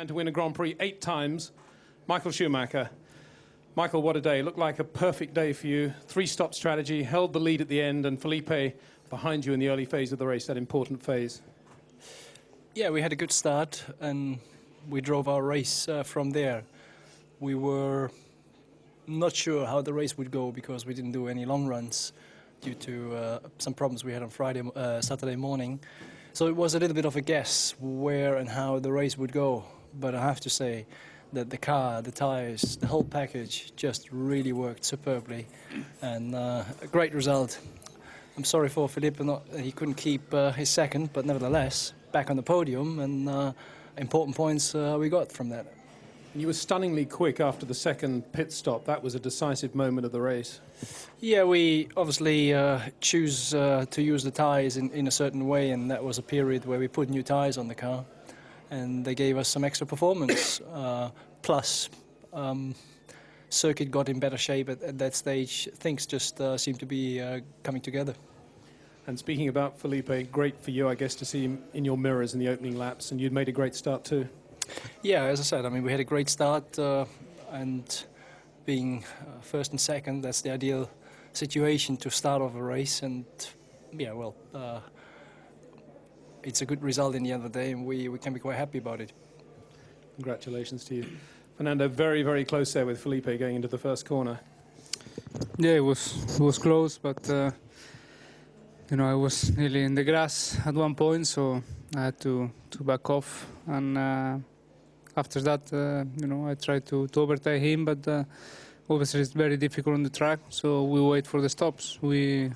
And to win a Grand Prix 8 times, Michael Schumacher. Michael, what a day. Looked like a perfect day for you. 3-stop strategy, held the lead at the end, and Felipe behind you in the early phase of the race, that important phase. Yeah, we had a good start, and we drove our race from there. We were not sure how the race would go because we didn't do any long runs due to some problems we had on Saturday morning. So it was a little bit of a guess where and how the race would go. But I have to say that the car, the tires, the whole package just really worked superbly, and a great result. I'm sorry for Felipe, he couldn't keep his second, but nevertheless, back on the podium, and important points we got from that. You were stunningly quick after the second pit stop. That was a decisive moment of the race. Yeah, we obviously choose to use the tyres in a certain way, and that was a period where we put new tyres on the car, and they gave us some extra performance. Plus, circuit got in better shape at that stage. Things just seemed to be coming together. And speaking about Felipe, great for you, I guess, to see him in your mirrors in the opening laps, and you'd made a great start too. Yeah, as I said, I mean, we had a great start, and being first and second, that's the ideal situation to start off a race. And yeah, well, it's a good result in the end of the day, and we can be quite happy about it. Congratulations to you. Fernando, very, very close there with Felipe going into the first corner. Yeah, it was close, but you know, I was nearly in the grass at one point, so I had to back off. And after that, you know, I tried to overtake him, but obviously it's very difficult on the track, so we wait for the stops. We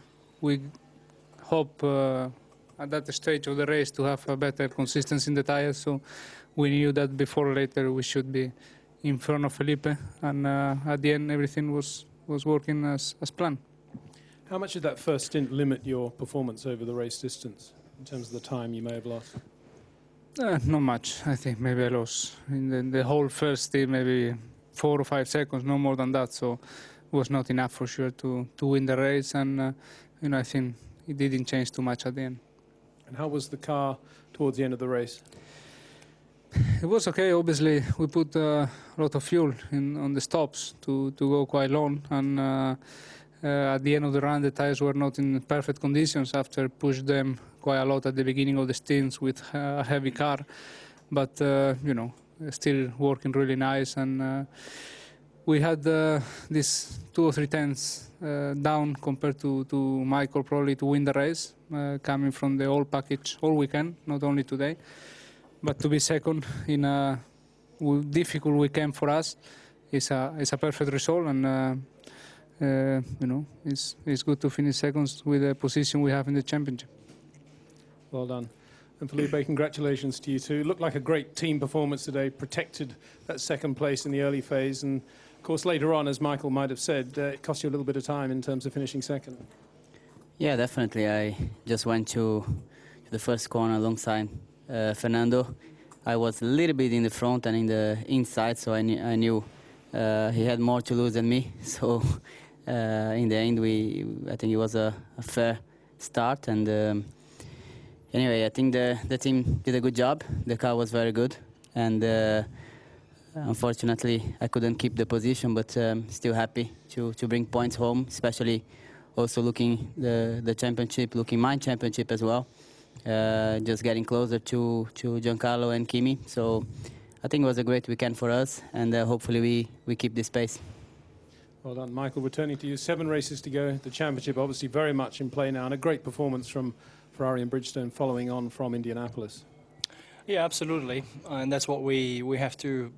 hope at that stage of the race to have a better consistency in the tires, so we knew that before or later we should be in front of Felipe, and at the end everything was working as planned. How much did that first stint limit your performance over the race distance in terms of the time you may have lost? Not much. I think maybe I lost in the whole first stint maybe 4 or 5 seconds, no more than that. So it was not enough for sure to win the race, and you know, I think it didn't change too much at the end. And how was the car towards the end of the race? It was okay. Obviously, we put a lot of fuel on the stops to go quite long, and at the end of the run, the tires were not in perfect conditions after pushed them quite a lot at the beginning of the stints with a heavy car. But you know, still working really nice, and we had this 2 or 3 tenths down compared to Michael probably to win the race, coming from the whole package all weekend, not only today. But to be second in a difficult weekend for us is a perfect result, and you know, it's good to finish seconds with the position we have in the championship. Well done. And Felipe, congratulations to you too. Looked like a great team performance today, protected that second place in the early phase, and of course later on, as Michael might have said, it cost you a little bit of time in terms of finishing second. Yeah, definitely. I just went to the first corner alongside Fernando. I was a little bit in the front and in the inside, so I knew he had more to lose than me. So in the end, I think it was a fair start. And anyway, I think the team did a good job. The car was very good, and unfortunately, I couldn't keep the position, but still happy to bring points home, especially also looking the championship, looking my championship as well. Just getting closer to Giancarlo and Kimi. So I think it was a great weekend for us, and hopefully we keep this pace. Well done. Michael, returning to you, 7 races to go. The championship obviously very much in play now, and a great performance from Ferrari and Bridgestone following on from Indianapolis. Yeah, absolutely, and that's what we have to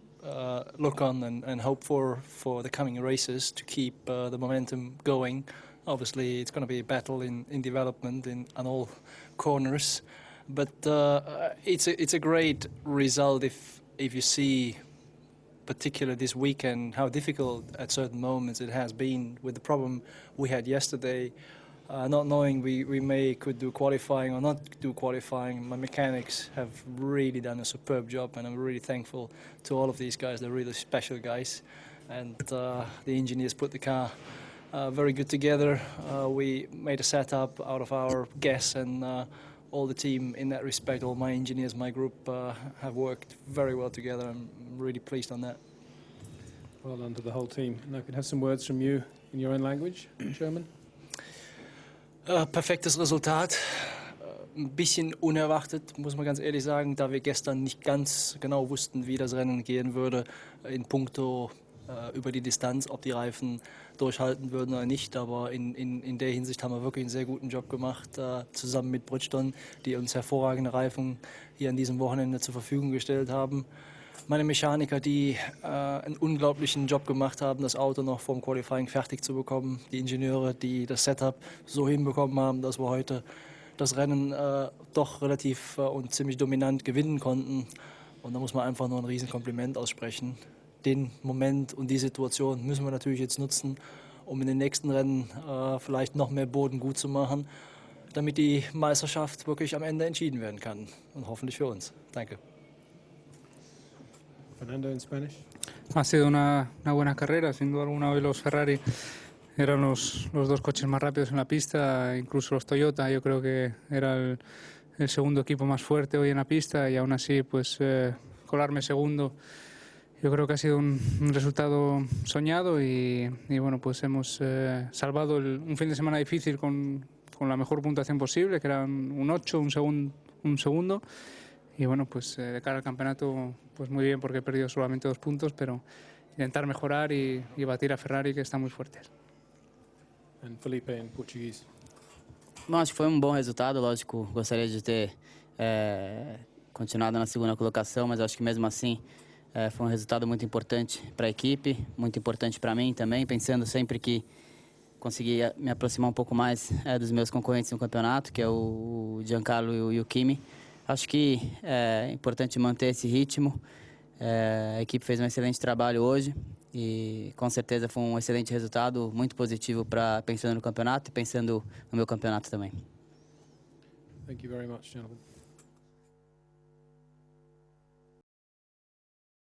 look on and hope for the coming races to keep the momentum going. Obviously, it's going to be a battle in development on all corners, but it's a great result if you see, particularly this weekend, how difficult at certain moments it has been with the problem we had yesterday. Not knowing we could do qualifying or not do qualifying. My mechanics have really done a superb job, and I'm really thankful to all of these guys. They're really special guys, and the engineers put the car very good together. We made a setup out of our guess, and all the team in that respect, all my engineers, my group have worked very well together. I'm really pleased on that. Well done to the whole team. And I could have some words from you in your own language, German. Perfektes Resultat. Ein bisschen unerwartet, muss man ganz ehrlich sagen, da wir gestern nicht ganz genau wussten, wie das Rennen gehen würde in puncto über die Distanz, ob die Reifen durchhalten würden oder nicht. Aber in der Hinsicht haben wir wirklich einen sehr guten Job gemacht, zusammen mit Bridgestone, die uns hervorragende Reifen hier an diesem Wochenende zur Verfügung gestellt haben. Meine Mechaniker, die einen unglaublichen Job gemacht haben, das Auto noch vorm Qualifying fertig zu bekommen. Die Ingenieure, die das Setup so hinbekommen haben, dass wir heute das Rennen doch relativ und ziemlich dominant gewinnen konnten. Und da muss man einfach nur ein Riesenkompliment aussprechen. Den Moment und die Situation müssen wir natürlich jetzt nutzen, um in den nächsten Rennen vielleicht noch mehr Boden gut zu machen, damit die Meisterschaft wirklich am Ende entschieden werden kann. Und hoffentlich für uns. Danke. Fernando in Spanish. Ha sido una buena carrera, sin duda alguna. Hoy los Ferrari eran los dos coches más rápidos en la pista, incluso los Toyota. Yo creo que era el segundo equipo más fuerte hoy en la pista y aún así pues colarme segundo. Yo creo que ha sido un resultado soñado y bueno, pues hemos salvado un fin de semana difícil con la mejor puntuación posible, que era un 8, un segundo. Y bueno, pues de cara al campeonato, pues muy bien porque he perdido solamente 2 puntos, pero intentar mejorar y batir a Ferrari, que están muy fuertes. And Felipe in Portuguese. Bom, acho que foi um bom resultado, lógico, gostaria de ter continuado na segunda colocação, mas acho que mesmo assim foi um resultado muito importante para a equipe, muito importante para mim também, pensando sempre que consegui me aproximar um pouco mais dos meus concorrentes no campeonato, que é o Giancarlo e o Kimi. Acho que é importante manter esse ritmo. A equipe fez um excelente trabalho hoje e com certeza foi um excelente resultado, muito positivo para pensando no campeonato e pensando no meu campeonato também. Thank you very much, gentlemen.